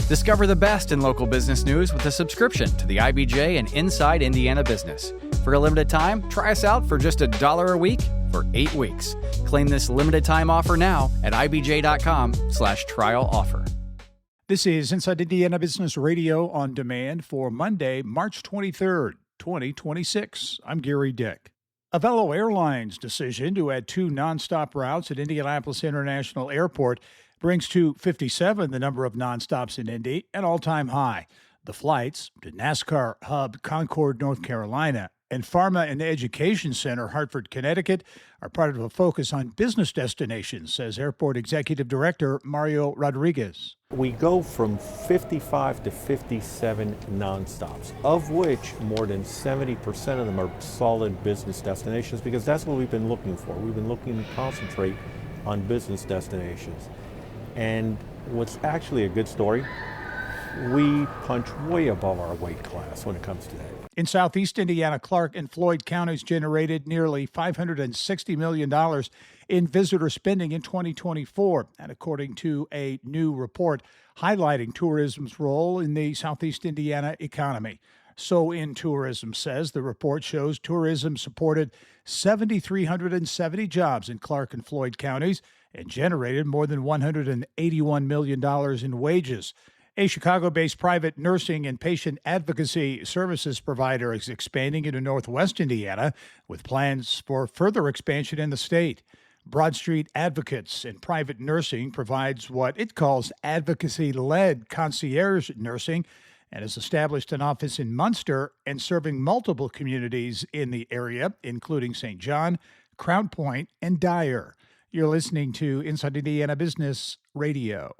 Discover the best in local business news with a subscription to the IBJ and Inside Indiana Business. For a limited time, try us out for just $1 a week for 8 weeks. Claim this limited time offer now at ibj.com/trial offer. This is Inside Indiana Business Radio on demand for Monday, March 23rd, 2026. I'm Gary Dick. Avelo Airlines' decision to add 2 nonstop routes at Indianapolis International Airport brings to 57 the number of nonstops in Indy, an all-time high. The flights to NASCAR Hub, Concord, North Carolina, and Pharma and Education Center, Hartford, Connecticut, are part of a focus on business destinations, says Airport Executive Director Mario Rodriguez. We go from 55 to 57 nonstops, of which more than 70% of them are solid business destinations, because that's what we've been looking for. We've been looking to concentrate on business destinations. And what's actually a good story, we punch way above our weight class when it comes to that. In southeast Indiana, Clark and Floyd counties generated nearly $560 million in visitor spending in 2024, and according to a new report highlighting tourism's role in the southeast Indiana economy. So in Tourism says the report shows tourism supported 7,370 jobs in Clark and Floyd counties and generated more than $181 million in wages. A Chicago-based private nursing and patient advocacy services provider is expanding into Northwest Indiana with plans for further expansion in the state. Broad Street Advocates in Private Nursing provides what it calls advocacy-led concierge nursing and has established an office in Munster and serving multiple communities in the area, including St. John, Crown Point, and Dyer. You're listening to Inside Indiana Business Radio.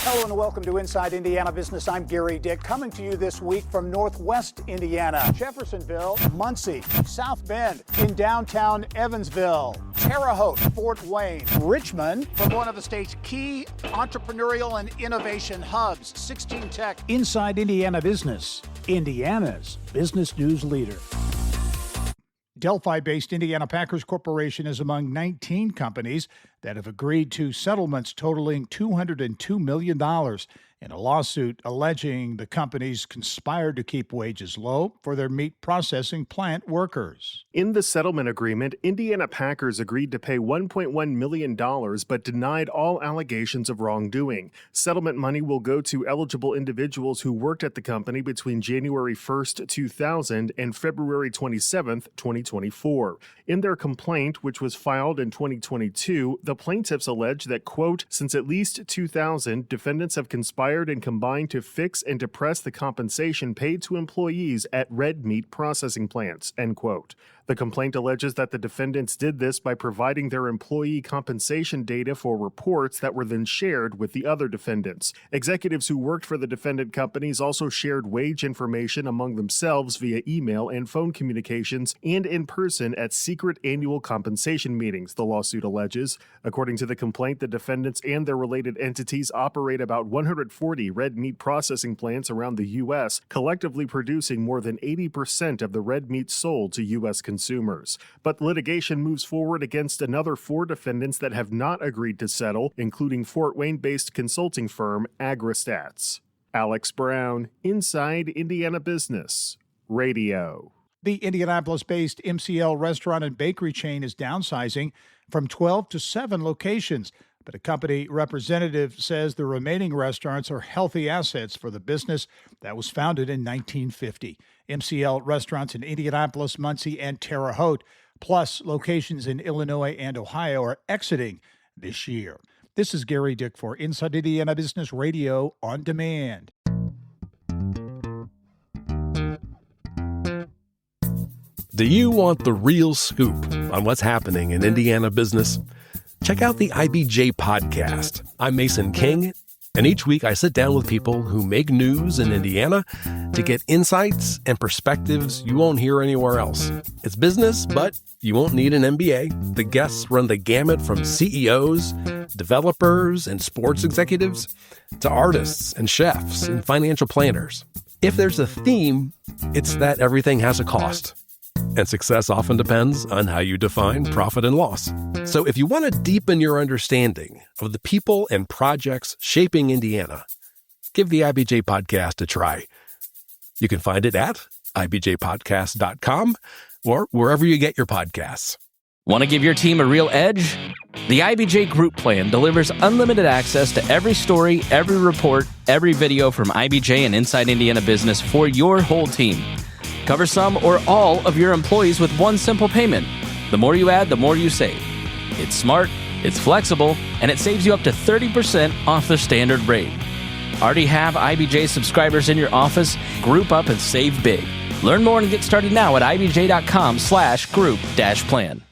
Hello and welcome to Inside Indiana Business. I'm Gary Dick, coming to you this week from Northwest Indiana, Jeffersonville, Muncie, South Bend, in downtown Evansville, Terre Haute, Fort Wayne, Richmond, from one of the state's key entrepreneurial and innovation hubs, 16 Tech. Inside Indiana Business, Indiana's business news leader. Delphi-based Indiana Packers Corporation is among 19 companies that have agreed to settlements totaling $202 million in a lawsuit alleging the companies conspired to keep wages low for their meat processing plant workers. In the settlement agreement, Indiana Packers agreed to pay $1.1 million but denied all allegations of wrongdoing. Settlement money will go to eligible individuals who worked at the company between January 1st, 2000 and February 27th, 2024. In their complaint, which was filed in 2022, the plaintiffs allege that, quote, since at least 2000, defendants have conspired and combined to fix and depress the compensation paid to employees at red meat processing plants, end quote. The complaint alleges that the defendants did this by providing their employee compensation data for reports that were then shared with the other defendants. Executives who worked for the defendant companies also shared wage information among themselves via email and phone communications and in person at secret annual compensation meetings, the lawsuit alleges. According to the complaint, the defendants and their related entities operate about 140 red meat processing plants around the U.S., collectively producing more than 80% of the red meat sold to U.S. consumers. But litigation moves forward against another 4 defendants that have not agreed to settle, including Fort Wayne-based consulting firm Agristats. Alex Brown, Inside Indiana Business Radio. The Indianapolis-based MCL restaurant and bakery chain is downsizing from 12 to 7 locations, but a company representative says the remaining restaurants are healthy assets for the business that was founded in 1950. MCL restaurants in Indianapolis, Muncie, and Terre Haute, plus locations in Illinois and Ohio, are exiting this year. This is Gary Dick for Inside Indiana Business Radio on Demand. Do you want the real scoop on what's happening in Indiana business? Check out the IBJ podcast. I'm Mason King, and each week I sit down with people who make news in Indiana to get insights and perspectives you won't hear anywhere else. It's business, but you won't need an MBA. The guests run the gamut from CEOs, developers, and sports executives to artists and chefs and financial planners. If there's a theme, it's that everything has a cost. And success often depends on how you define profit and loss. So if you want to deepen your understanding of the people and projects shaping Indiana, give the IBJ Podcast a try. You can find it at ibjpodcast.com or wherever you get your podcasts. Want to give your team a real edge? The IBJ Group Plan delivers unlimited access to every story, every report, every video from IBJ and Inside Indiana Business for your whole team. Cover some or all of your employees with one simple payment. The more you add, the more you save. It's smart, it's flexible, and it saves you up to 30% off the standard rate. Already have IBJ subscribers in your office? Group up and save big. Learn more and get started now at ibj.com/group-plan.